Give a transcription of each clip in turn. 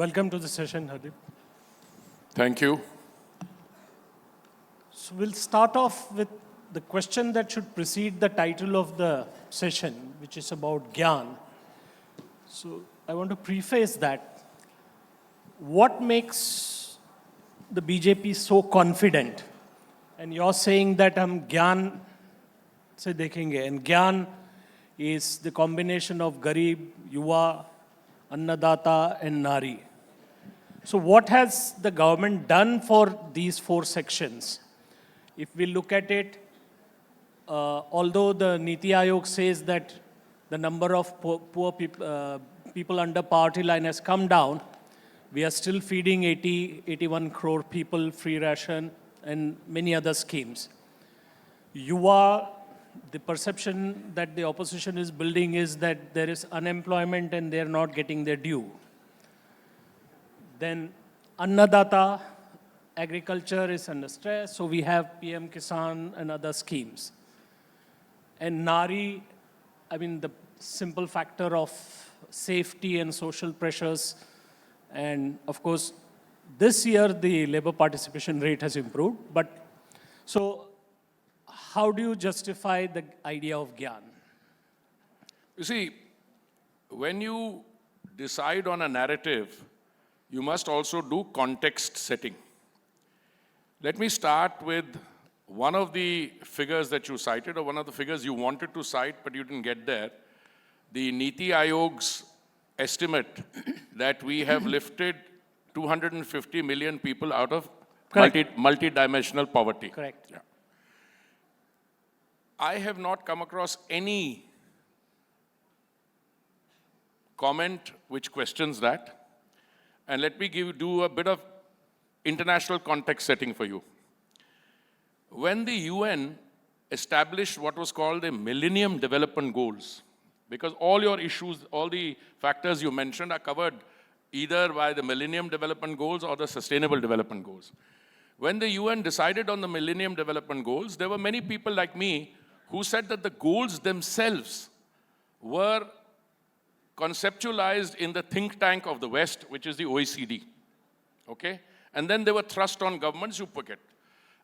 Welcome to the session, Hardeep. Thank you. So we'll start off with the question that should precede the title of the session, which is about GYAN. So I want to preface that. What makes the BJP so confident? And you're saying that GYAN se dekhenge. And GYAN is the combination of Garib, Yuva, Annadata and Nari. So what has the government done for these four sections? If we look at it, although the Niti Aayog says that the number of poor people, people under poverty line has come down, we are still feeding 81 crore people free ration and many other schemes. Yuva, the perception that the opposition is building is that there is unemployment and they are not getting their due. Then Annadata, agriculture is under stress, so we have PM Kisan and other schemes. And Nari, I mean the simple factor of safety and social pressures. And of course, this year the labor participation rate has improved. But so how do you justify the idea of GYAN? You see, when you decide on a narrative, you must also do context setting. Let me start with one of the figures that you cited, or one of the figures you wanted to cite, but you didn't get there. The Niti Aayog's estimate that we have lifted 250 million people out of multi-dimensional poverty. Correct. Yeah. I have not come across any comment which questions that. And let me do a bit of international context setting for you. When the UN established what was called the Millennium Development Goals, because all your issues, all the factors you mentioned are covered either by the Millennium Development Goals or the Sustainable Development Goals. When the UN decided on the Millennium Development Goals, there were many people like me who said that the goals themselves were conceptualized in the think tank of the West, which is the OECD, okay? And then they were thrust on governments who pick it.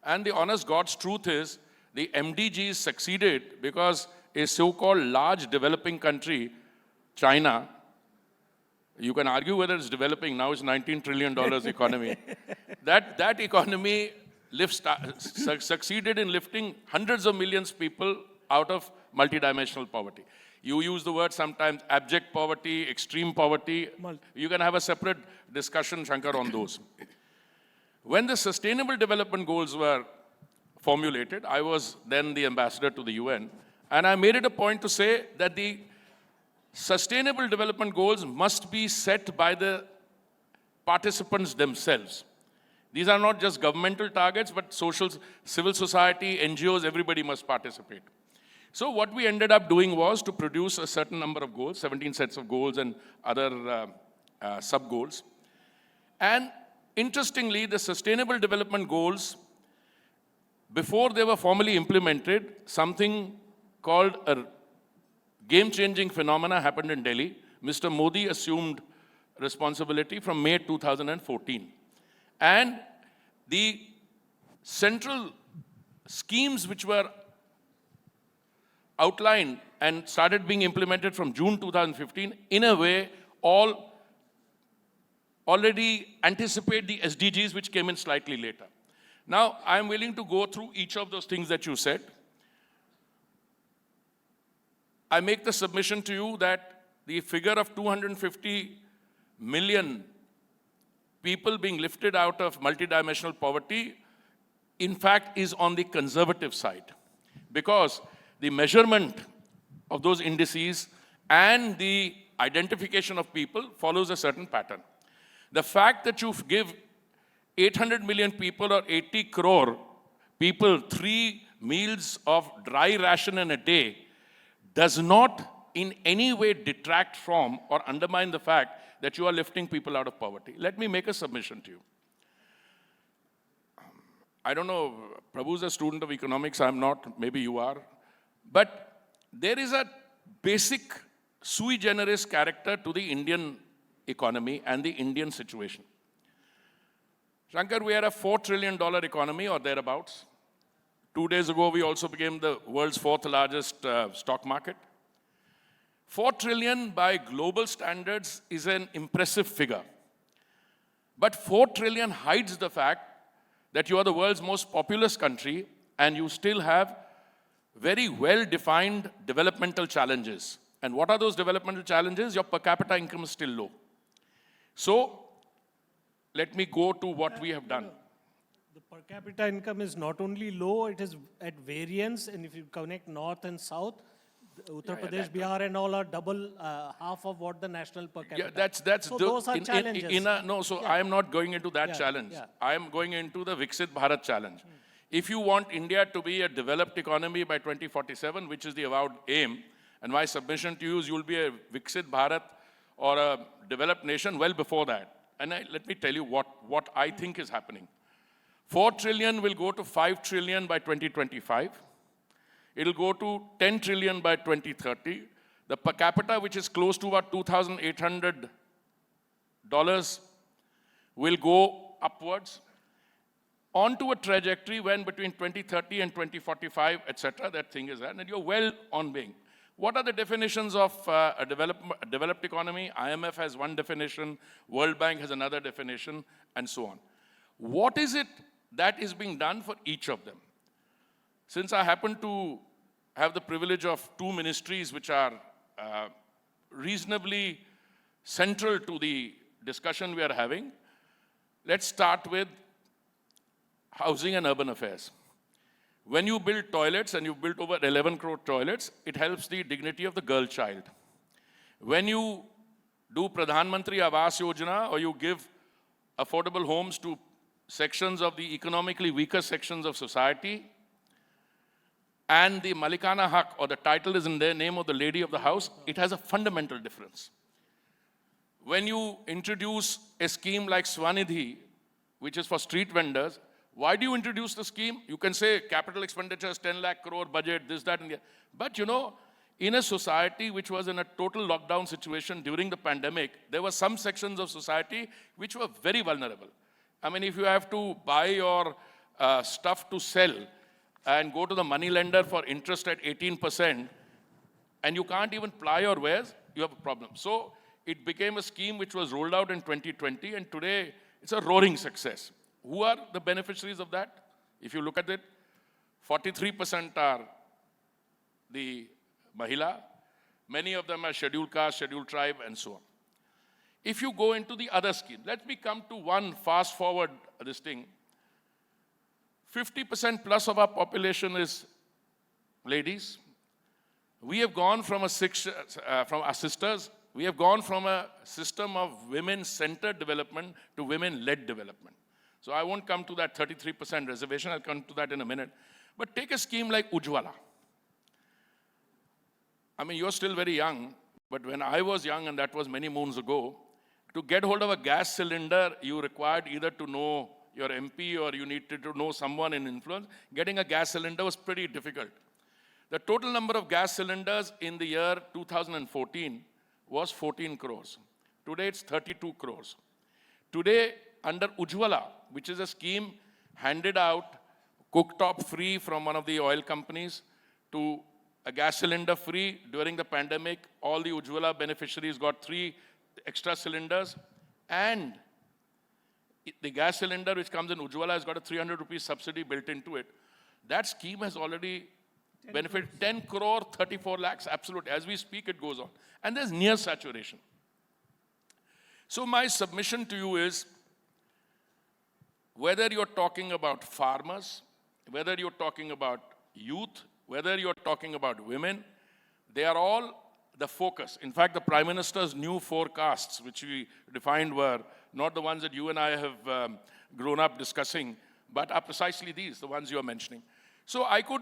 And the honest God's truth is, the MDGs succeeded because a so-called large developing country, China, you can argue whether it's developing, now it's $19 trillion economy. That economy succeeded in lifting hundreds of millions of people out of multidimensional poverty. You use the word sometimes abject poverty, extreme poverty. You can have a separate discussion, Shankkar, on those. When the Sustainable Development Goals were formulated, I was then the ambassador to the UN, and I made it a point to say that the Sustainable Development Goals must be set by the participants themselves. These are not just governmental targets, but social, civil society, NGOs, everybody must participate. So what we ended up doing was to produce a certain number of goals, 17 sets of goals and other sub-goals. And interestingly, the Sustainable Development Goals, before they were formally implemented, something called a game-changing phenomena happened in Delhi. Mr. Modi assumed responsibility from May 2014. And the central schemes which were outlined and started being implemented from June 2015, in a way, all already anticipate the SDGs which came in slightly later. Now, I'm willing to go through each of those things that you said. I make the submission to you that the figure of 250 million people being lifted out of multidimensional poverty, in fact, is on the conservative side. Because the measurement of those indices and the identification of people follows a certain pattern. The fact that you give 800 million people or 80 crore people 3 meals of dry ration in a day does not in any way detract from or undermine the fact that you are lifting people out of poverty. Let me make a submission to you. I don't know, Prabhu's a student of economics, I'm not, maybe you are. But there is a basic sui generis character to the Indian economy and the Indian situation. Shankkar, we are a $4 trillion economy or thereabouts. 2 days ago, we also became the world's fourth largest stock market. 4 trillion by global standards is an impressive figure. But 4 trillion hides the fact that you are the world's most populous country and you still have very well-defined developmental challenges. And what are those developmental challenges? Your per capita income is still low. So, let me go to what we have done. The per capita income is not only low, it is at variance. And if you connect north and south, Uttar Pradesh, Bihar and all are double, half of what the national per capita. Yeah, that's so those are challenges. I am not going into that challenge. I am going into the Viksit Bharat challenge. If you want India to be a developed economy by 2047, which is the avowed aim, and my submission to you is you'll be a Viksit Bharat or a developed nation well before that. And let me tell you what I think is happening. 4 trillion will go to 5 trillion by 2025. It'll go to 10 trillion by 2030. The per capita, which is close to about $2,800, will go upwards onto a trajectory when between 2030 and 2045, etc., that thing is there, and you're well on being. What are the definitions of a developed economy? IMF has one definition, World Bank has another definition, and so on. What is it that is being done for each of them? Since I happen to have the privilege of two ministries which are reasonably central to the discussion we are having, let's start with housing and urban affairs. When you build toilets, and you've built over 11 crore toilets, it helps the dignity of the girl child. When you do Pradhan Mantri Awas Yojana, or you give affordable homes to sections of the economically weaker sections of society, and the Malikana Haq, or the title is in the name of the lady of the house, it has a fundamental difference. When you introduce a scheme like SVANidhi, which is for street vendors, why do you introduce the scheme? You can say capital expenditures, 10 lakh crore budget, this, that, and that. But you know, in a society which was in a total lockdown situation during the pandemic, there were some sections of society which were very vulnerable. I mean, if you have to buy your stuff to sell and go to the money lender for interest at 18%, and you can't even ply your wares, you have a problem. So it became a scheme which was rolled out in 2020, and today it's a roaring success. Who are the beneficiaries of that? If you look at it, 43% are the Mahila. Many of them are scheduled caste, scheduled tribe, and so on. If you go into the other scheme, let me come to one fast forward this thing. 50% plus of our population is ladies. We have gone from from our sisters, we have gone from a system of women-centered development to women-led development. So I won't come to that 33% reservation, I'll come to that in a minute. But take a scheme like Ujjwala. I mean, you're still very young, but when I was young, and that was many moons ago, to get hold of a gas cylinder, you required either to know your MP or you needed to know someone in influence. Getting a gas cylinder was pretty difficult. The total number of gas cylinders in the year 2014 was 14 crores. Today it's 32 crores. Today, under Ujjwala, which is a scheme handed out, cooktop free from one of the oil companies to a gas cylinder free during the pandemic, all the Ujjwala beneficiaries got 3 extra cylinders, and the gas cylinder which comes in Ujjwala has got a 300 rupees subsidy built into it. That scheme has already benefited 10 crore, 34 lakhs, absolutely. As we speak, it goes on. And there's near saturation. So my submission to you is, whether you're talking about farmers, whether you're talking about youth, whether you're talking about women, they are all the focus. In fact, the Prime Minister's new forecasts, which we defined, were not the ones that you and I have grown up discussing, but are precisely these, the ones you are mentioning. So I could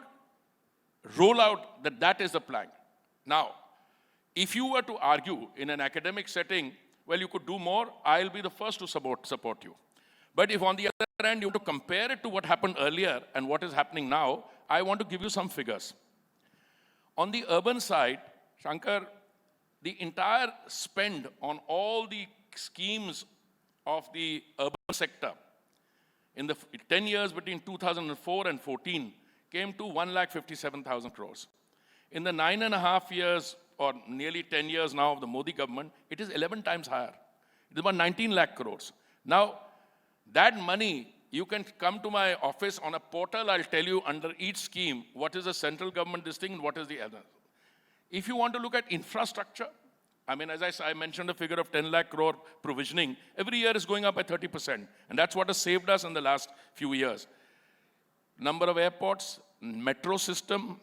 roll out that that is the plan. Now, if you were to argue in an academic setting, well, you could do more, I'll be the first to support you. But if on the other hand, you want to compare it to what happened earlier and what is happening now, I want to give you some figures. On the urban side, Shankkar, the entire spend on all the schemes of the urban sector in the 10 years between 2004 and 14 came to 1,57,000 crores. In the 9.5 years or nearly 10 years now of the Modi government, it is 11 times higher. It is about 19 lakh crores. Now, that money, you can come to my office on a portal, I'll tell you under each scheme, what is the central government this thing and what is the other. If you want to look at infrastructure, I mean, as I mentioned a figure of 10 lakh crore provisioning, every year is going up by 30%. And that's what has saved us in the last few years. Number of airports, metro system,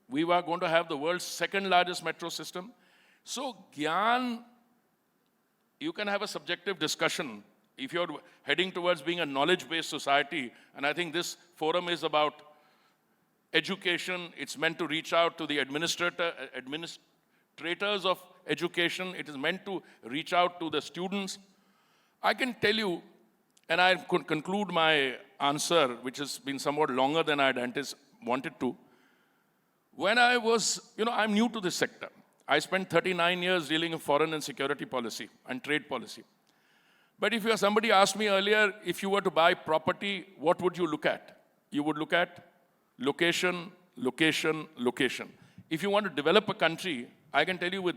we were going to have the world's second largest metro system. So GYAN, you can have a subjective discussion if you're heading towards being a knowledge-based society. And I think this forum is about education. It's meant to reach out to the administrators of education. It is meant to reach out to the students. I can tell you, and I could conclude my answer, which has been somewhat longer than I'd wanted to. When I was, I'm new to this sector. I spent 39 years dealing with foreign and security policy and trade policy. But if somebody asked me earlier, if you were to buy property, what would you look at? You would look at location, location, location. If you want to develop a country, I can tell you with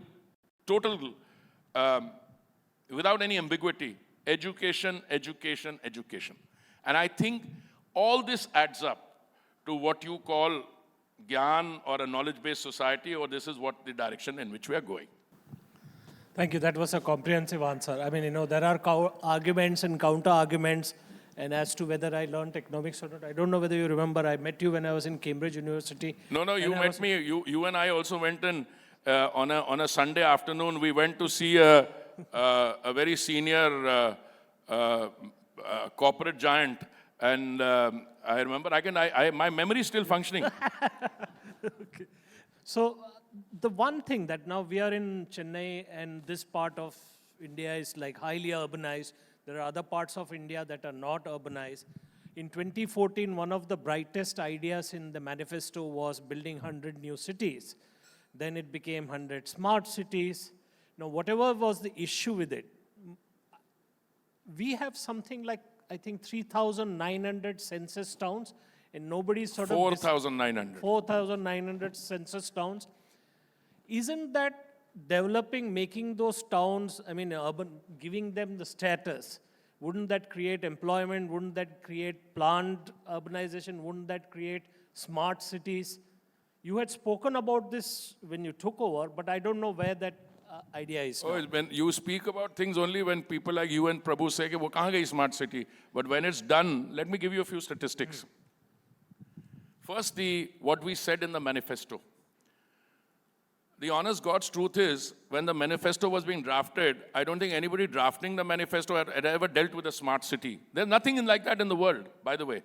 total, without any ambiguity, education, education, education. And I think all this adds up to what you call GYAN or a knowledge-based society, or this is what the direction in which we are going. Thank you. That was a comprehensive answer. I mean, there are arguments and counter-arguments, and as to whether I learned economics or not, I don't know whether you remember, I met you when I was in Cambridge University. No, you met me. You and I also went in on a Sunday afternoon. We went to see a very senior corporate giant, and I remember, my memory is still functioning. Okay. So the one thing that now we are in Chennai, and this part of India is like highly urbanized. There are other parts of India that are not urbanized. In 2014, one of the brightest ideas in the manifesto was building 100 new cities. Then it became 100 smart cities. Now, whatever was the issue with it, we have something like, I think, 3,900 census towns, and nobody's sort of... 4,900. 4,900 census towns. Isn't that developing, making those towns, I mean, urban, giving them the status, wouldn't that create employment? Wouldn't that create planned urbanization? Wouldn't that create smart cities? You had spoken about this when you took over, but I don't know where that idea is now. Oh, when you speak about things only when people like you and Prabhu say, "Wo kahan gayi smart city?" But when it's done, let me give you a few statistics. First, what we said in the manifesto. The honest God's truth is, when the manifesto was being drafted, I don't think anybody drafting the manifesto had ever dealt with a smart city. There's nothing like that in the world, by the way.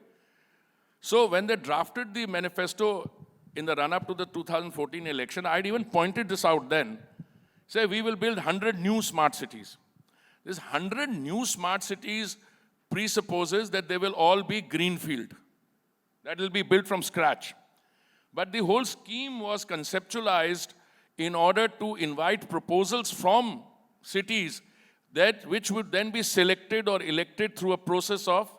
So when they drafted the manifesto in the run-up to the 2014 election, I'd even pointed this out then. Say, we will build 100 new smart cities. This 100 new smart cities presupposes that they will all be greenfield. That will be built from scratch. But the whole scheme was conceptualized in order to invite proposals from cities which would then be selected or elected through a process of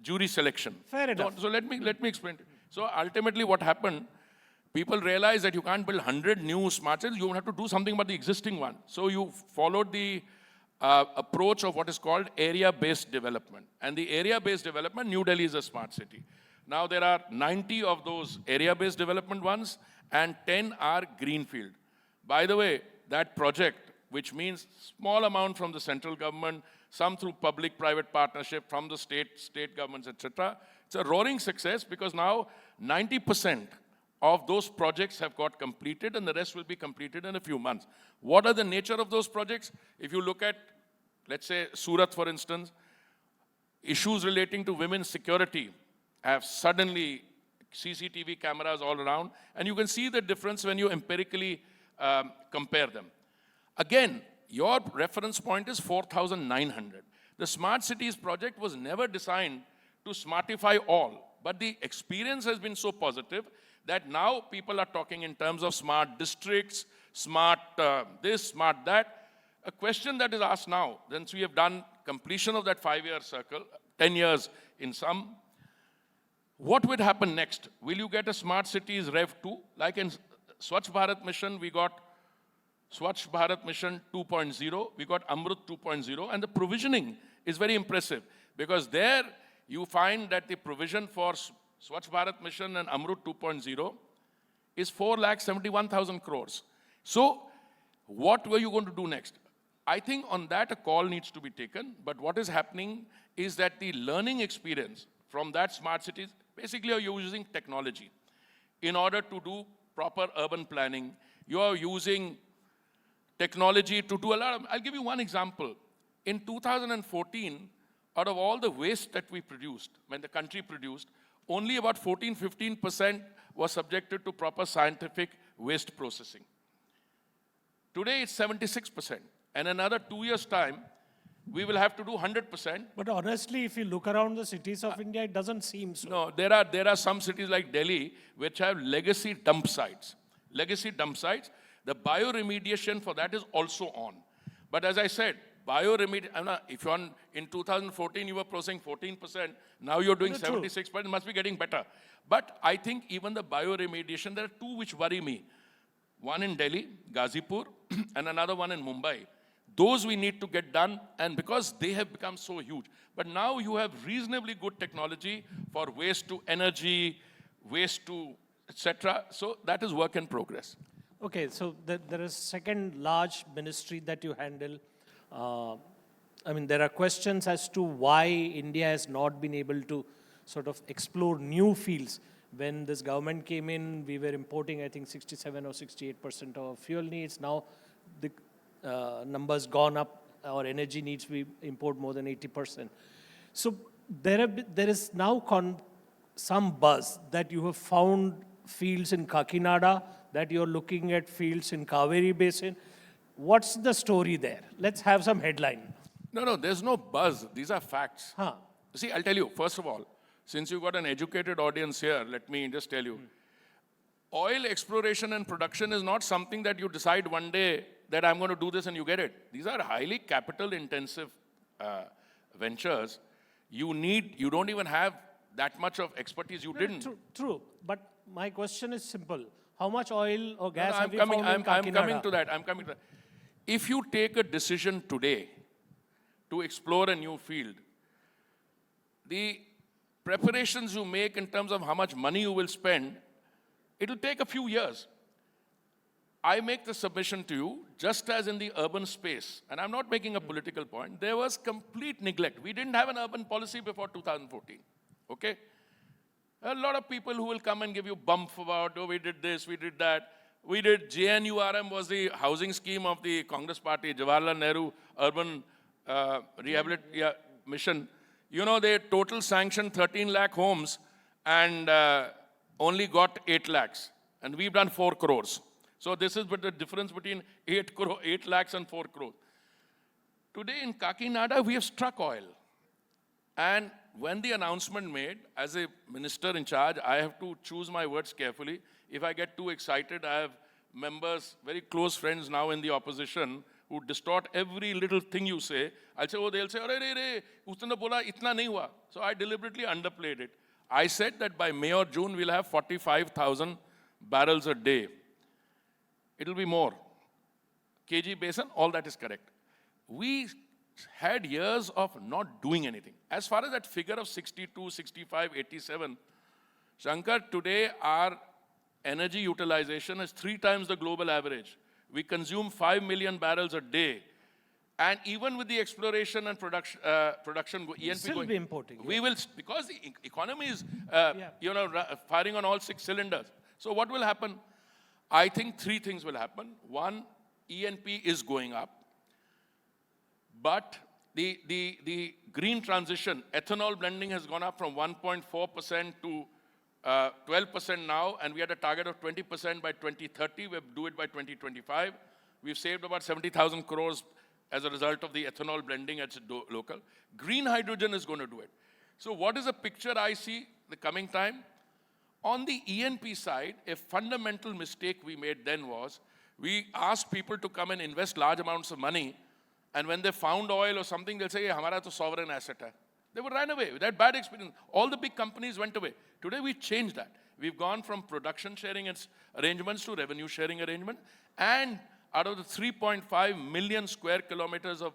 jury selection. Fair enough. So let me explain. So ultimately what happened, people realized that you can't build 100 new smart cities, you have to do something about the existing one. So you followed the approach of what is called area-based development. And the area-based development, New Delhi is a smart city. Now there are 90 of those area-based development ones, and 10 are greenfield. By the way, that project, which means small amount from the central government, some through public-private partnership from the state governments, etc. It's a roaring success because now 90% of those projects have got completed and the rest will be completed in a few months. What are the nature of those projects? If you look at, let's say, Surat, for instance, issues relating to women's security have suddenly CCTV cameras all around, and you can see the difference when you empirically compare them. Again, your reference point is 4,900. The Smart Cities project was never designed to smartify all, but the experience has been so positive that now people are talking in terms of smart districts, smart this, smart that. A question that is asked now, since we have done completion of that 5-year circle, 10 years in some, what would happen next? Will you get a smart cities Rev 2? Like in Swachh Bharat Mission, we got Swachh Bharat Mission 2.0, we got Amrut 2.0, and the provisioning is very impressive because there you find that the provision for Swachh Bharat Mission and Amrut 2.0 is 4,71,000 crores. So what were you going to do next? I think on that a call needs to be taken, but what is happening is that the learning experience from that smart cities, basically you're using technology. In order to do proper urban planning, you are using technology to do a lot of, I'll give you one example. In 2014, out of all the waste that we produced, when the country produced, only about 14-15% was subjected to proper scientific waste processing. Today it's 76%. And another 2 years' time, we will have to do 100%. But honestly, if you look around the cities of India, it doesn't seem so. No, there are some cities like Delhi which have legacy dump sites. Legacy dump sites. The bioremediation for that is also on. But as I said, if you're in 2014 you were processing 14%, now you're doing 76%, it must be getting better. But I think even the bioremediation, there are two which worry me. One in Delhi, Ghazipur, and another one in Mumbai. Those we need to get done, and because they have become so huge. But now you have reasonably good technology for waste to energy, waste to etc. So that is work in progress. Okay, so there is second large ministry that you handle. I mean, there are questions as to why India has not been able to sort of explore new fields. When this government came in, we were importing, I think, 67 or 68% of our fuel needs. Now, the numbers gone up. Our energy needs, we import more than 80%. So there is now some buzz that you have found fields in Kakinada, that you're looking at fields in Kaveri Basin. What's the story there? Let's have some headline. No, there's no buzz. These are facts. Huh. See, I'll tell you, first of all, since you've got an educated audience here, let me just tell you. Oil exploration and production is not something that you decide one day that I'm going to do this and you get it. These are highly capital intensive ventures. You don't even have that much of expertise. You didn't. True. But my question is simple. How much oil or gas have you I'm found in Kakinada? coming to that. If you take a decision today to explore a new field, the preparations you make in terms of how much money you will spend, it will take a few years. I make the submission to you, just as in the urban space, and I'm not making a political point, there was complete neglect. We didn't have an urban policy before 2014, okay? A lot of people who will come and give you bump about, oh, we did this, we did that. We did, GNURM was the housing scheme of the Congress party, Jawaharlal Nehru Urban Rehabilitation Mission. You know, they total sanctioned 13 lakh homes and only got 8 lakhs. And we've done 4 crores. So this is the difference between 8 lakhs and 4 crores. Today in Kakinada, we have struck oil. And when the announcement made, as a minister in charge, I have to choose my words carefully. If I get too excited, I have members, very close friends now in the opposition, who distort every little thing you say. I'll say, oh, they'll say, "Arey, usne bola, itna nahi hua." So I deliberately underplayed it. I said that by May or June, we'll have 45,000 barrels a day. It'll be more. KG Basin, all that is correct. We had years of not doing anything. As far as that figure of 62, 65, 87, Shankkar, today our energy utilization is 3 times the global average. We consume 5 million barrels a day. And even with the exploration and production, E&P Still going, be importing. we will, because the economy is, firing on all 6 cylinders. So what will happen? I think 3 things will happen. One, E&P is going up. But the green transition, ethanol blending has gone up from 1.4% to 12% now, and we had a target of 20% by 2030. We'll do it by 2025. We've saved about 70,000 crores as a result of the ethanol blending at local. Green hydrogen is going to do it. So what is the picture I see the coming time? On the E&P side, a fundamental mistake we made then was, we asked people to come and invest large amounts of money And when they found oil or something, they'll say, hey, hamara to sovereign asset hai. They would run away. That bad experience. All the big companies went away. Today we changed that. We've gone from production sharing arrangements to revenue sharing arrangement. And out of the 3.5 million square kilometers of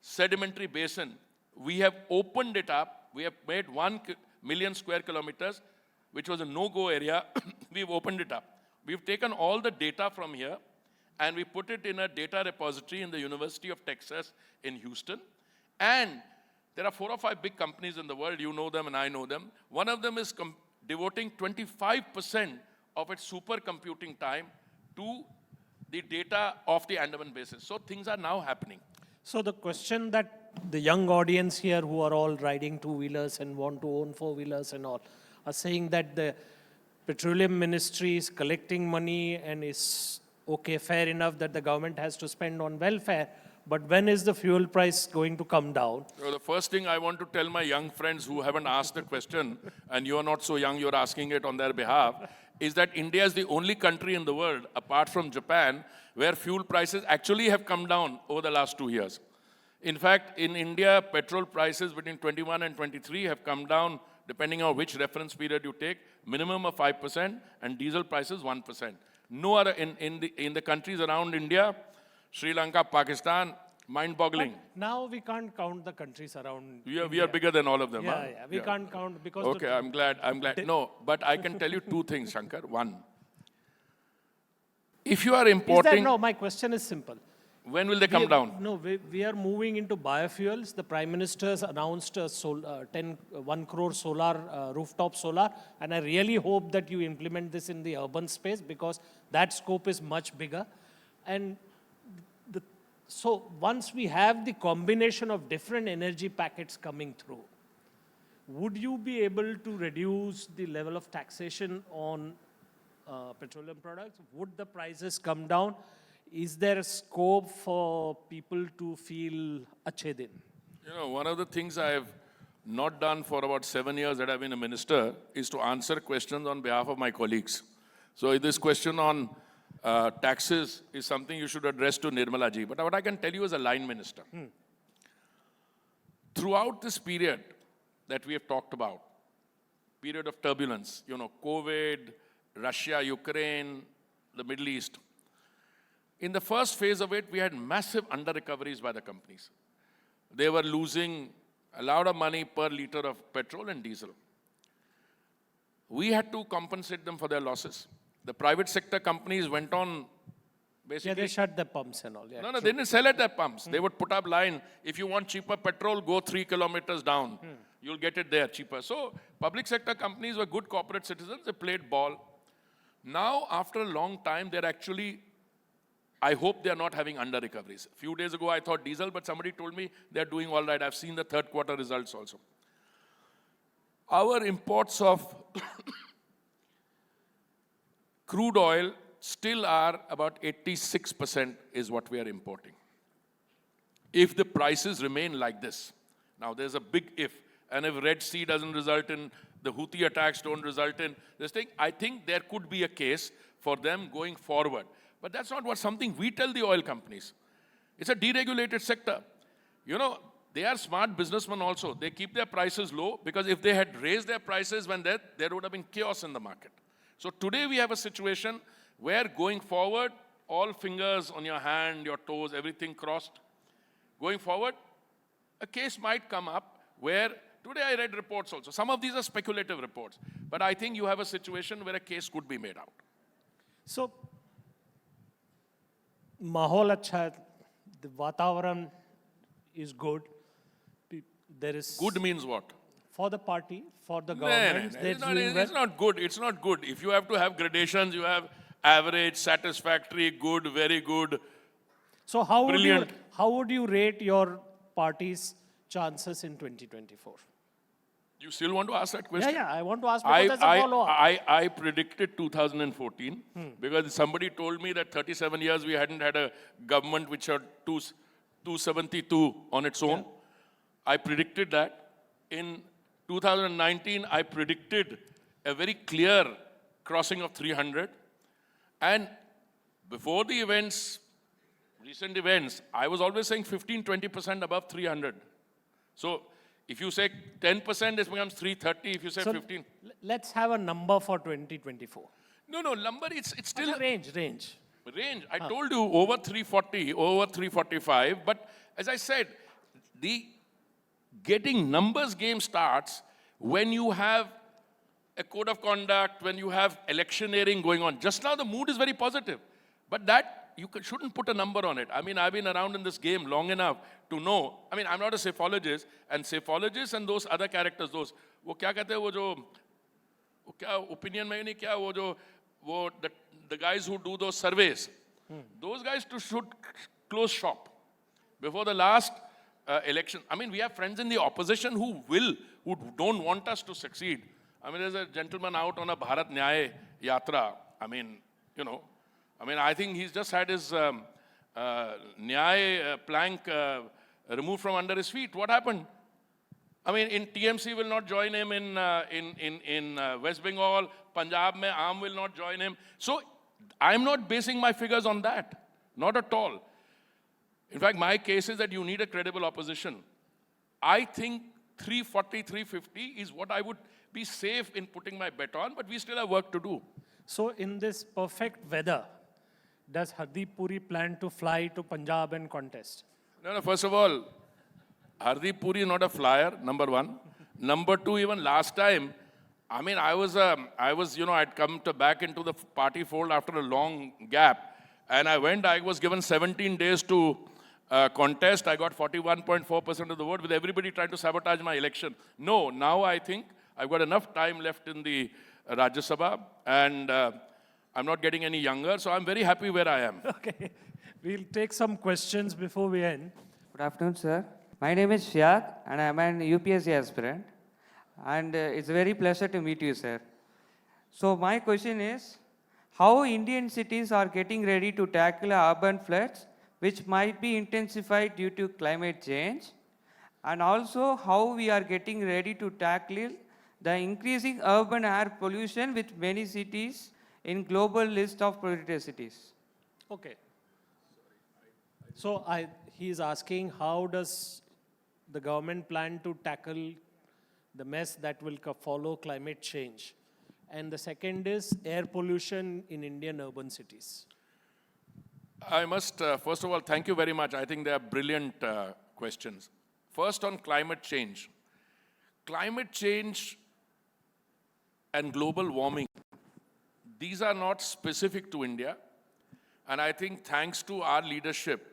sedimentary basin, we have opened it up. We have made 1 million square kilometers, which was a no-go area. We've opened it up. We've taken all the data from here and we put it in a data repository in the University of Texas in Houston. And there are 4 or 5 big companies in the world, you know them and I know them. One of them is devoting 25% of its supercomputing time to the data of the Andaman Basin. So things are now happening. So the question that the young audience here who are all riding two-wheelers and want to own four-wheelers and all are saying that the Petroleum Ministry is collecting money and is okay, fair enough that the government has to spend on welfare, but when is the fuel price going to come down? So the first thing I want to tell my young friends who haven't asked the question, and you're not so young, you're asking it on their behalf, is that India is the only country in the world, apart from Japan, where fuel prices actually have come down over the last 2 years. In fact, in India, petrol prices between 21 and 23 have come down, depending on which reference period you take, minimum of 5%, and diesel prices 1%. No other, in the countries around India, Sri Lanka, Pakistan, mind-boggling. But now we can't count the countries around. We are bigger than all of them. Yeah, yeah. We can't count because. Okay, I'm glad. No, but I can tell you 2 things, Shankkar. One, if you are importing. No, my question is simple. When will they come down? No, we are moving into biofuels. The Prime Minister's announced a 1 crore solar, rooftop solar. And I really hope that you implement this in the urban space because that scope is much bigger. And so once we have the combination of different energy packets coming through, would you be able to reduce the level of taxation on petroleum products? Would the prices come down? Is there a scope for people to feel achhe din? You know, one of the things I have not done for about 7 years that I've been a minister is to answer questions on behalf of my colleagues. So this question on taxes is something you should address to Nirmala ji. But what I can tell you as a line minister, throughout this period that we have talked about, period of turbulence, you know, COVID, Russia, Ukraine, the Middle East, in the first phase of it, we had massive under-recoveries by the companies. They were losing a lot of money per liter of petrol and diesel. We had to compensate them for their losses. The private sector companies went on basically. Yeah, they shut the pumps and all. Yeah, no, they didn't sell at their pumps. They would put up line. If you want cheaper petrol, go 3 kilometers down. You'll get it there cheaper. So public sector companies were good corporate citizens. They played ball. Now, after a long time, they're actually, I hope they're not having under recoveries. A few days ago, I thought diesel, but somebody told me they're doing all right. I've seen the third quarter results also. Our imports of crude oil still are about 86% is what we are importing. If the prices remain like this, now there's a big if, and if Red Sea doesn't result in, the Houthi attacks don't result in this thing, I think there could be a case for them going forward. But that's not something we tell the oil companies. It's a deregulated sector. You know, they are smart businessmen also. They keep their prices low because if they had raised their prices when there would have been chaos in the market. So today we have a situation where going forward, all fingers on your hand, your toes, everything crossed. Going forward, a case might come up where, today I read reports also. Some of these are speculative reports. But I think you have a situation where a case could be made out. So, mahol acha hai, the vatavaran is good. There is good means what? For the party, for the government. It's not good. It's not good. If you have to have gradations, you have average, satisfactory, good, very good. So how brilliant. Would you rate your party's chances in 2024? You still want to ask that question? Yeah, I want to ask because that's a follow-up. I predicted 2014 because somebody told me that 37 years we hadn't had a government which had 272 on its own. Yeah. I predicted that. In 2019, I predicted a very clear crossing of 300. And before the events recent events, I was always saying 15, 20% above 300. So if you say 10%, it becomes 330. If you say So 15. let's have a number for 2024. No, number, it's still Range. range. I told you over 340, over 345. But as I said, the getting numbers game starts when you have a code of conduct, when you have electioneering going on. Just now the mood is very positive. But that, shouldn't put a number on it. I mean, I've been around in this game long enough to know. I mean, I'm not a psephologist. And psephologists and those other characters, those, वो क्या कहते हैं वो जो, वो क्या opinion में नहीं क्या वो जो, वो the guys who do those surveys, those guys should close shop before the last election. I mean, we have friends in the opposition who don't want us to succeed. I mean, there's a gentleman out on a Bharat Nyaya Yatra. I mean, I think he's just had his Nyaya plank removed from under his feet. What happened? I mean, in TMC will not join him in West Bengal. Punjab mein Aam will not join him. So I'm not basing my figures on that. Not at all. In fact, my case is that you need a credible opposition. I think 340, 350 is what I would be safe in putting my bet on, but we still have work to do. So in this perfect weather, does Hardeep Puri plan to fly to Punjab and contest? No, first of all, Hardeep Puri is not a flyer, number one. Number two, even last time, I mean, I'd come back into the party fold after a long gap. And I was given 17 days to contest. I got 41.4% of the vote with everybody trying to sabotage my election. No, now I think I've got enough time left in the Rajya Sabha and I'm not getting any younger. So I'm very happy where I am. Okay. We'll take some questions before we end. Good afternoon, sir. My name is Shyad, and I'm an UPSC aspirant. And it's a very pleasure to meet you, sir. So my question is, how Indian cities are getting ready to tackle urban floods, which might be intensified due to climate change, and also how we are getting ready to tackle the increasing urban air pollution with many cities in global list of priority cities. Okay. So he is asking, how does the government plan to tackle the mess that will follow climate change? And the second is air pollution in Indian urban cities. I must, first of all, thank you very much. I think they are brilliant questions. First on climate change. Climate change and global warming, these are not specific to India. And I think thanks to our leadership,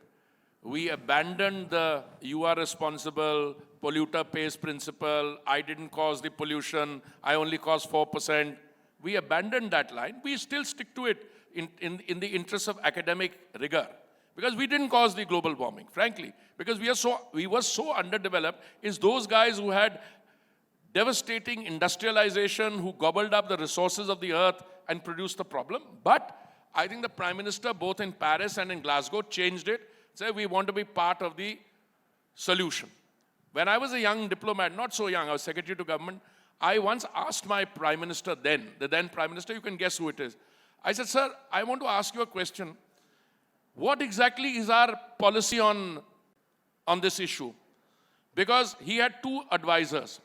we abandoned the you are responsible, polluter pays principle, I didn't cause the pollution, I only caused 4%. We abandoned that line. We still stick to it in the interest of academic rigor. Because we didn't cause the global warming, frankly. Because we were so underdeveloped, is those guys who had devastating industrialization, who gobbled up the resources of the earth and produced the problem. But I think the Prime Minister, both in Paris and in Glasgow, changed it. Said we want to be part of the solution. When I was a young diplomat, not so young, I was Secretary to Government, I once asked my Prime Minister the then Prime Minister, you can guess who it is. I said, sir, I want to ask you a question. What exactly is our policy on this issue? Because he had two advisors.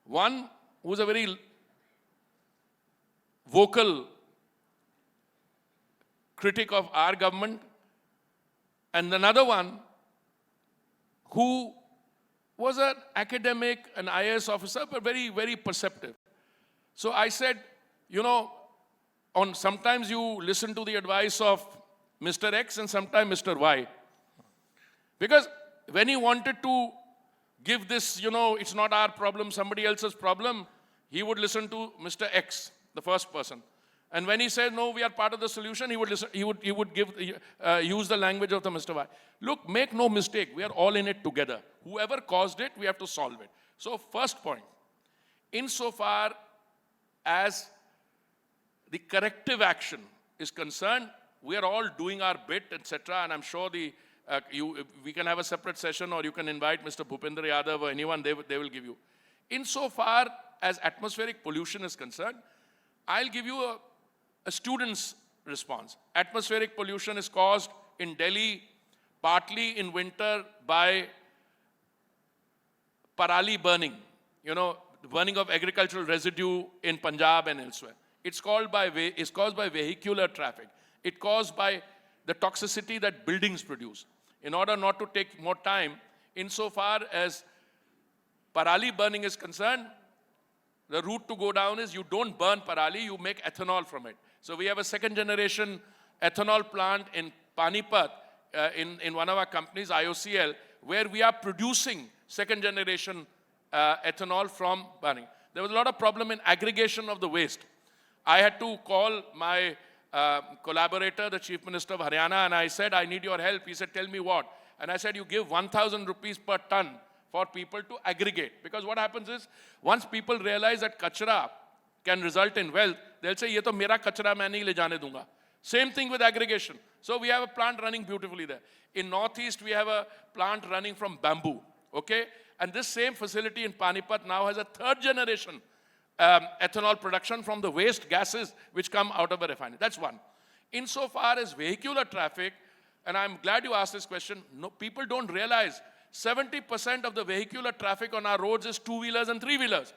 One who was a very vocal critic of our government, and another one who was an academic, an IAS officer, but very, very perceptive. So I said, sometimes you listen to the advice of Mr. X and sometimes Mr. Y. Because when he wanted to give this, it's not our problem, somebody else's problem, he would listen to Mr. X, the first person. And when he said, no, we are part of the solution, he would use the language of the Mr. Y. Look, make no mistake, we are all in it together. Whoever caused it, we have to solve it. So first point, insofar as the corrective action is concerned, we are all doing our bit, etc. And I'm sure we can have a separate session or you can invite Mr. Bhupendra Yadav or anyone, they will give you. Insofar as atmospheric pollution is concerned, I'll give you a student's response. Atmospheric pollution is caused in Delhi, partly in winter by parali burning, burning of agricultural residue in Punjab and elsewhere. It's caused by vehicular traffic. It's caused by the toxicity that buildings produce. In order not to take more time, insofar as parali burning is concerned, the route to go down is you don't burn parali, you make ethanol from it. So we have a second generation ethanol plant in Panipat, in one of our companies, IOCL, where we are producing second generation ethanol from burning. There was a lot of problem in aggregation of the waste. I had to call my collaborator, the Chief Minister of Haryana, and I said, I need your help. He said, tell me what? And I said, you give 1,000 rupees per ton for people to aggregate. Because what happens is, once people realize that kachra can result in wealth, they'll say, ye to mera kachra, main nahi le jaane dunga. Same thing with aggregation. So we have a plant running beautifully there. In Northeast, we have a plant running from bamboo, okay? And this same facility in Panipat now has a third generation ethanol production from the waste gases which come out of a refinery. That's one. Insofar as vehicular traffic, and I'm glad you asked this question, no, people don't realize 70% of the vehicular traffic on our roads is two-wheelers and three-wheelers.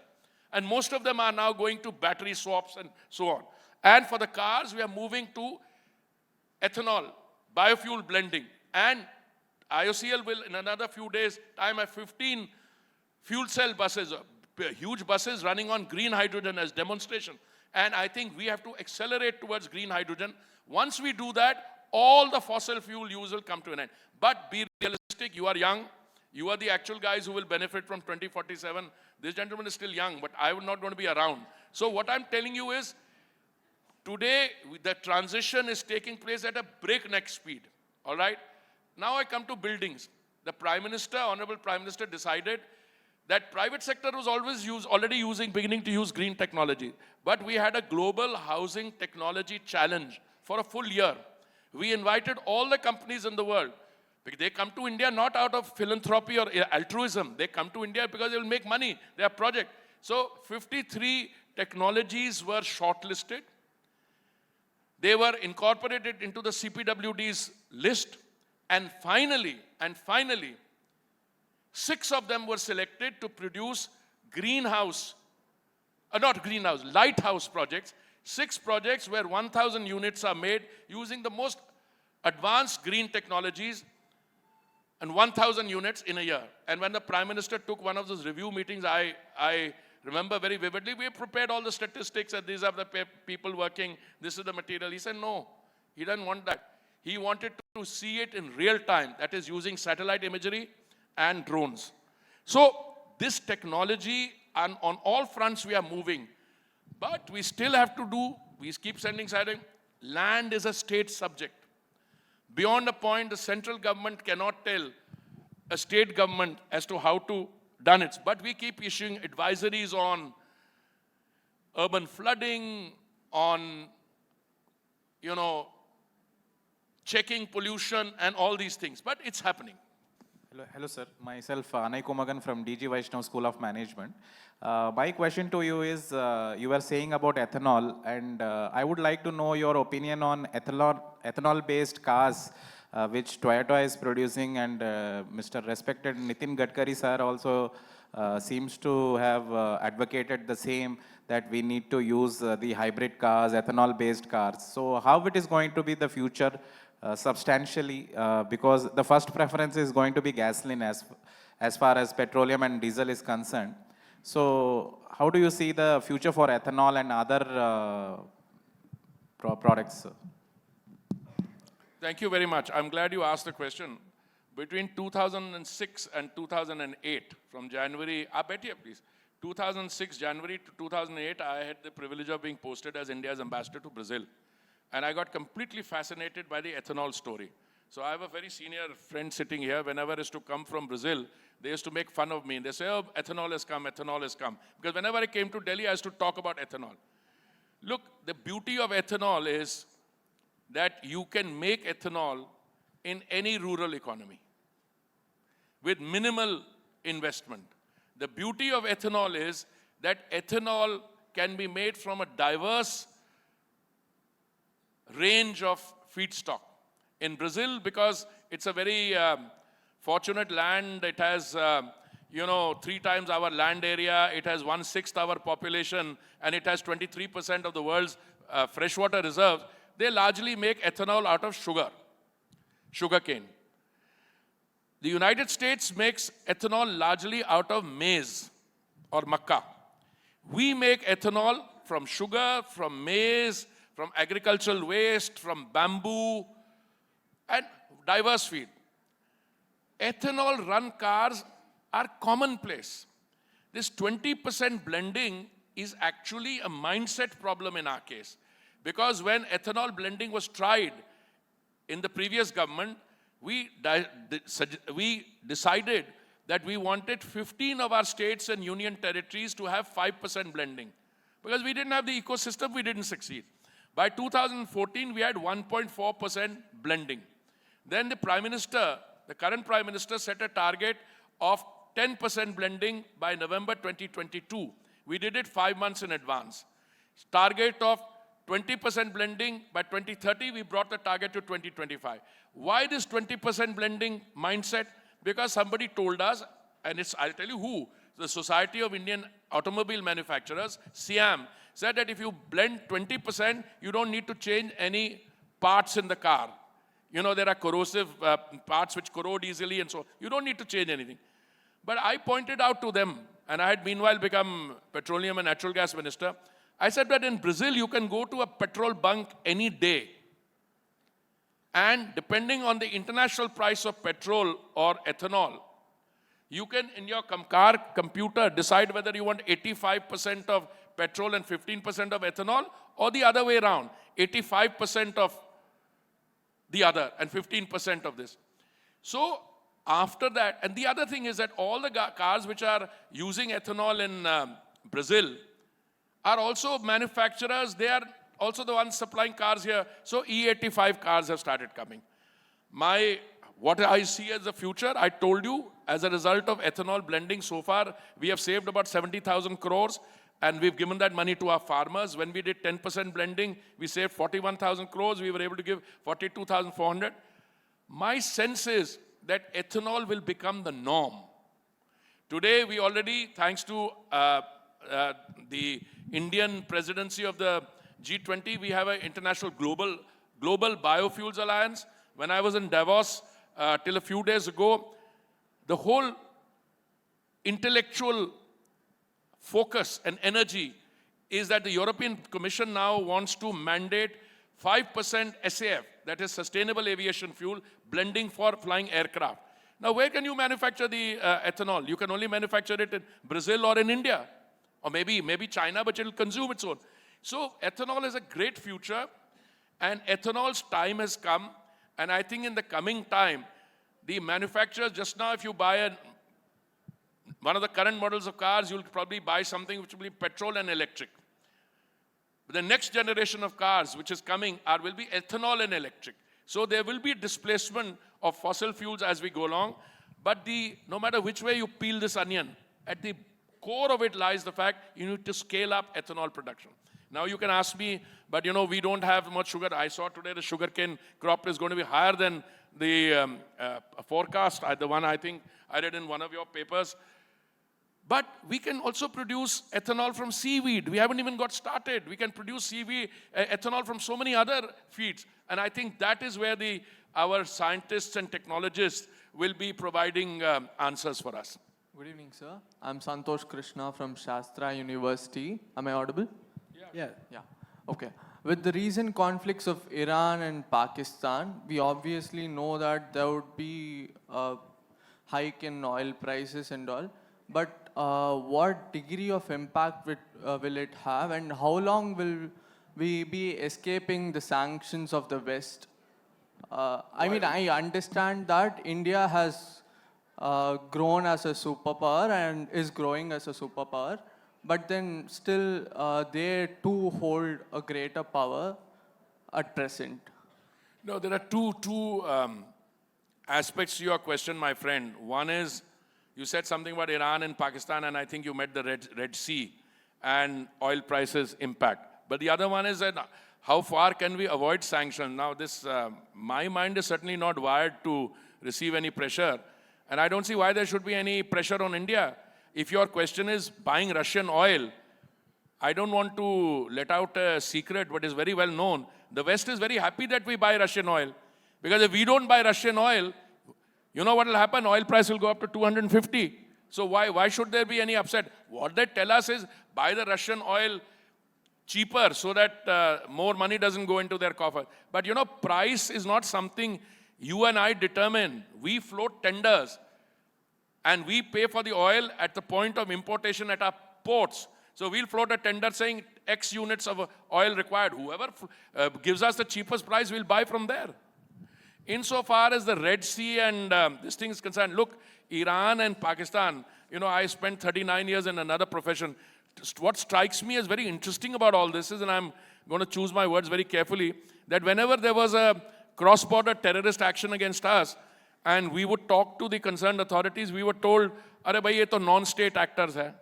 And most of them are now going to battery swaps and so on. And for the cars, we are moving to ethanol, biofuel blending. And IOCL will, in another few days' time, have 15 fuel cell buses, huge buses running on green hydrogen as demonstration. And I think we have to accelerate towards green hydrogen. Once we do that, all the fossil fuel use will come to an end. But be realistic, you are young. You are the actual guys who will benefit from 2047. This gentleman is still young, but I am not going to be around. So what I'm telling you is, today, the transition is taking place at a breakneck speed, all right? Now I come to buildings. The Prime Minister, Honorable Prime Minister, decided that private sector was beginning to use green technology. But we had a global housing technology challenge for a full year. We invited all the companies in the world. They come to India not out of philanthropy or altruism. They come to India because they will make money. They have projects. So 53 technologies were shortlisted. They were incorporated into the CPWD's list. And finally, 6 of them were selected to produce lighthouse projects. 6 projects where 1,000 units are made using the most advanced green technologies, and 1,000 units in a year. And when the Prime Minister took one of those review meetings, I remember very vividly, we prepared all the statistics and these are the people working, this is the material. He said, no, he doesn't want that. He wanted to see it in real time, that is using satellite imagery and drones. So this technology, and on all fronts we are moving, but we still have to do, we keep sending, land is a state subject. Beyond a point, the central government cannot tell a state government as to how to done it. But we keep issuing advisories on urban flooding, on, checking pollution and all these things. But it's happening. Hello, sir. Myself, Anay Kumagan from DG Vaishnav School of Management. My question to you is, you were saying about ethanol, and I would like to know your opinion on ethanol-based cars, which Toyota is producing, and Mr. respected Nitin Gadkari sir also seems to have advocated the same, that we need to use the hybrid cars, ethanol-based cars. So how it is going to be the future substantially, because the first preference is going to be gasoline as far as petroleum and diesel is concerned. So how do you see the future for ethanol and other products? Thank you very much. I'm glad you asked the question. Between 2006 and 2008, from January, I bet you please, 2006 January to 2008, I had the privilege of being posted as India's ambassador to Brazil. And I got completely fascinated by the ethanol story. So I have a very senior friend sitting here. Whenever I used to come from Brazil, they used to make fun of me. They say, oh, ethanol has come, ethanol has come. Because whenever I came to Delhi, I used to talk about ethanol. Look, the beauty of ethanol is that you can make ethanol in any rural economy with minimal investment. The beauty of ethanol is that ethanol can be made from a diverse range of feedstock. In Brazil, because it's a very fortunate land, it has, 3 times our land area, it has 1/6 our population, and it has 23% of the world's freshwater reserves, they largely make ethanol out of sugarcane. The United States makes ethanol largely out of maize or makkah. We make ethanol from sugar, from maize, from agricultural waste, from bamboo, and diverse feed. Ethanol-run cars are commonplace. This 20% blending is actually a mindset problem in our case. Because when ethanol blending was tried in the previous government, we decided that we wanted 15 of our states and union territories to have 5% blending. Because we didn't have the ecosystem, we didn't succeed. By 2014, we had 1.4% blending. Then the current Prime Minister set a target of 10% blending by November 2022. We did it 5 months in advance. Target of 20% blending by 2030, we brought the target to 2025. Why this 20% blending mindset? Because somebody told us, and I'll tell you who, the Society of Indian Automobile Manufacturers, SIAM, said that if you blend 20%, you don't need to change any parts in the car. There are corrosive parts which corrode easily and so on. You don't need to change anything. But I pointed out to them, and I had meanwhile become Petroleum and Natural Gas Minister, I said that in Brazil, you can go to a petrol bunk any day. And depending on the international price of petrol or ethanol, you can, in your car computer, decide whether you want 85% of petrol and 15% of ethanol, or the other way around, 85% of the other and 15% of this. So after that, and the other thing is that all the cars which are using ethanol in Brazil are also manufacturers. They are also the ones supplying cars here. So E85 cars have started coming. What I see as the future, I told you, as a result of ethanol blending so far, we have saved about 70,000 crores and we've given that money to our farmers. When we did 10% blending, we saved 41,000 crores. We were able to give 42,400. My sense is that ethanol will become the norm. Today, we already, thanks to the Indian presidency of the G20, we have an international global biofuels alliance. When I was in Davos till a few days ago, the whole intellectual focus and energy is that the European Commission now wants to mandate 5% SAF, that is sustainable aviation fuel, blending for flying aircraft. Now, where can you manufacture the ethanol? You can only manufacture it in Brazil or in India, or maybe China, but it will consume its own. So ethanol is a great future, and ethanol's time has come, and I think in the coming time, the manufacturers, just now if you buy one of the current models of cars, you'll probably buy something which will be petrol and electric. But the next generation of cars which is coming will be ethanol and electric. So there will be displacement of fossil fuels as we go along. But no matter which way you peel this onion, at the core of it lies the fact you need to scale up ethanol production. Now you can ask me, but we don't have much sugar. I saw today the sugarcane crop is going to be higher than the forecast, the one I think I read in one of your papers. But we can also produce ethanol from seaweed. We haven't even got started. We can produce seaweed, ethanol from so many other feeds. And I think that is where our scientists and technologists will be providing answers for us. Good evening, sir. I'm Santosh Krishna from Shastra University. Am I audible? Yeah. Okay. With the recent conflicts of Iran and Pakistan, we obviously know that there would be a hike in oil prices and all. But what degree of impact will it have, and how long will we be escaping the sanctions of the West? I understand that India has grown as a superpower and is growing as a superpower, but then still they too hold a greater power at present. No, there are two aspects to your question, my friend. One is, you said something about Iran and Pakistan, and I think you met the Red Sea and oil prices impact. But the other one is that how far can we avoid sanctions? Now, this, my mind is certainly not wired to receive any pressure, and I don't see why there should be any pressure on India. If your question is buying Russian oil, I don't want to let out a secret, but is very well known. The West is very happy that we buy Russian oil, because if we don't buy Russian oil, you know what will happen? Oil price will go up to 250. So why should there be any upset? What they tell us is buy the Russian oil cheaper so that more money doesn't go into their coffer. But you know, price is not something you and I determine. We float tenders and we pay for the oil at the point of importation at our ports. So we'll float a tender saying X units of oil required. Whoever gives us the cheapest price, we'll buy from there. Insofar as the Red Sea and this thing is concerned, look, Iran and Pakistan, you know, I spent 39 years in another profession. What strikes me as very interesting about all this is, and I'm going to choose my words very carefully, that whenever there was a cross-border terrorist action against us, and we would talk to the concerned authorities, we were told, "Arey bhai, ye to non-state actors hai."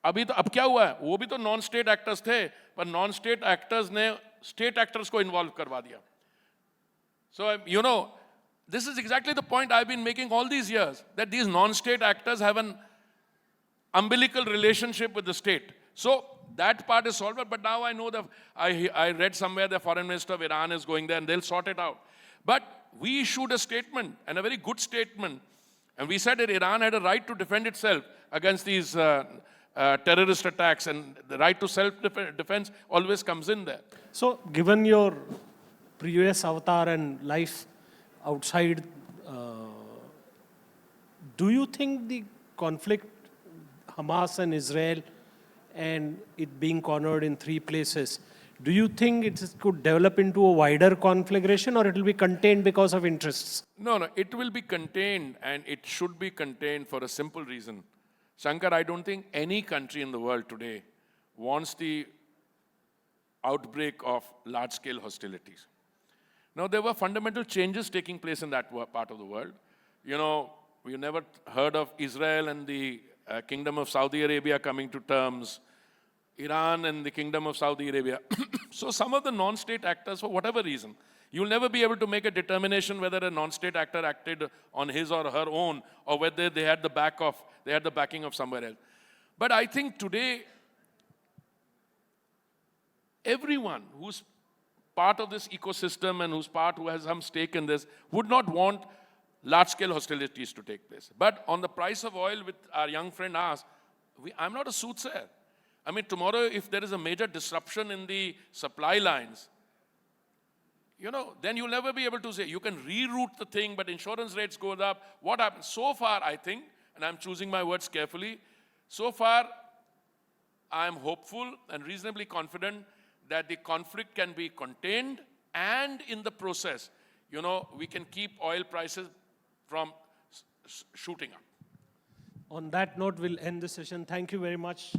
Abhi to ab kya hua hai? वो भी तो non-state actors थे, पर non-state actors ने state actors को involve करवा दिया. So, you know, this is exactly the point I've been making all these years, that these non-state actors have an umbilical relationship with the state. So that part is solved, but now I know that I read somewhere the foreign minister of Iran is going there and they'll sort it out. But we issued a statement, and a very good statement, and we said that Iran had a right to defend itself against these terrorist attacks, and the right to self-defense always comes in there. So, given your previous avatar and life outside, do you think the conflict, Hamas and Israel, and it being cornered in 3 places, do you think it could develop into a wider conflagration, or it will be contained because of interests? No, it will be contained, and it should be contained for a simple reason. Shankkar, I don't think any country in the world today wants the outbreak of large-scale hostilities. Now, there were fundamental changes taking place in that part of the world. You know, we never heard of Israel and the Kingdom of Saudi Arabia coming to terms, Iran and the Kingdom of Saudi Arabia. So some of the non-state actors, for whatever reason, you'll never be able to make a determination whether a non-state actor acted on his or her own, or whether they had the backing of somewhere else. But I think today, everyone who's part of this ecosystem and who has some stake in this would not want large-scale hostilities to take place. But on the price of oil, with our young friend asked, I'm not a soothsayer. I mean, tomorrow, if there is a major disruption in the supply lines, you know, then you'll never be able to say, you can reroute the thing, but insurance rates go up. What happens? So far, I think, and I'm choosing my words carefully, so far, I'm hopeful and reasonably confident that the conflict can be contained, and in the process, you know, we can keep oil prices from shooting up. On that note, we'll end the session. Thank you very much.